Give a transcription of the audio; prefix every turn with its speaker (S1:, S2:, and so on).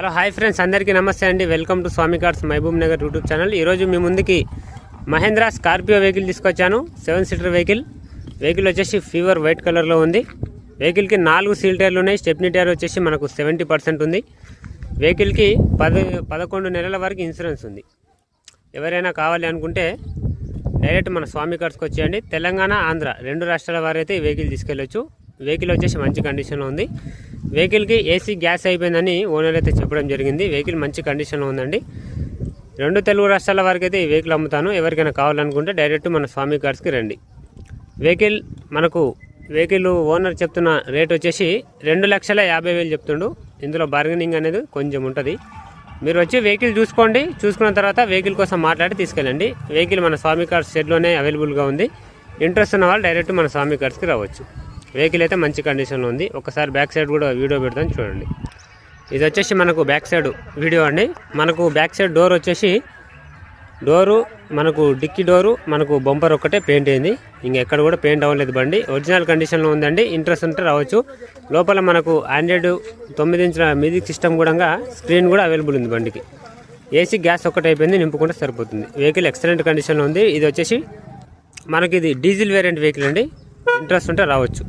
S1: Hello hi friends, అందరికీ నమస్తే అండి. Welcome to Swami cars Mahbubnagar YouTube channel. ఈరోజు మీ ముందుకి మహేంద్ర స్కార్పియో వెహికల్ తీసుకొచ్చాను. 7 సీటర్ వెహికల్ వచ్చేసి ఫీవర్ వైట్ కలర్లో ఉంది. వెహికల్కి 4 సీల్ టైర్లు ఉన్నాయి. స్టెప్నీ టైర్ వచ్చేసి మనకు 70% ఉంది. వెహికల్కి 11 నెలల వరకు ఇన్సూరెన్స్ ఉంది. ఎవరైనా కావాలి అనుకుంటే డైరెక్ట్ మన స్వామి కార్స్కి వచ్చేయండి. తెలంగాణ, ఆంధ్ర 2 రాష్ట్రాల వారైతే ఈ వెహికల్ తీసుకెళ్ళొచ్చు. వెహికల్ వచ్చేసి మంచి కండిషన్లో ఉంది. వెహికల్కి ఏసీ గ్యాస్ అయిపోయిందని ఓనర్ అయితే చెప్పడం జరిగింది. వెహికల్ మంచి కండిషన్లో ఉందండి. 2 తెలుగు రాష్ట్రాల వరకు అయితే ఈ వెహికల్ అమ్ముతాను. ఎవరికైనా కావాలనుకుంటే డైరెక్ట్ మన స్వామి కార్స్కి రండి. వెహికల్ ఓనర్ చెప్తున్న రేట్ వచ్చేసి 2,50,000 చెప్తుండు. ఇందులో బార్గెనింగ్ అనేది కొంచెం ఉంటుంది. మీరు వచ్చి వెహికల్ చూసుకోండి. చూసుకున్న తర్వాత వెహికల్ కోసం మాట్లాడి తీసుకెళ్ళండి. వెహికల్ మన స్వామి కార్స్ షెడ్లోనే అవైలబుల్గా ఉంది. ఇంట్రెస్ట్ ఉన్న వాళ్ళు డైరెక్ట్ మన స్వామి కార్స్కి రావచ్చు. వెహికల్ అయితే మంచి కండిషన్లో ఉంది. ఒకసారి బ్యాక్ సైడ్ కూడా వీడియో పెడతాను చూడండి. ఇది వచ్చేసి మనకు బ్యాక్ సైడ్ వీడియో అండి. మనకు బ్యాక్ సైడ్ డోర్ వచ్చేసి మనకు డిక్కీ డోరు, మనకు బంపర్ ఒక్కటే పెయింట్ అయింది. ఇంకెక్కడ కూడా పెయింట్ అవ్వలేదు. బండి ఒరిజినల్ కండిషన్లో ఉందండి. ఇంట్రెస్ట్ ఉంటే రావచ్చు. లోపల మనకు ఆండ్రాయిడ్ 9 ఇంచుల మ్యూజిక్ సిస్టమ్ కూడా, స్క్రీన్ కూడా అవైలబుల్ ఉంది బండికి. ఏసీ గ్యాస్ ఒక్కటే అయిపోయింది, నింపుకుంటే సరిపోతుంది. వెహికల్ ఎక్సలెంట్ కండిషన్లో ఉంది. ఇది వచ్చేసి మనకి ఇది డీజిల్ వేరియంట్ వెహికల్ అండి. ఇంట్రెస్ట్ ఉంటే రావచ్చు.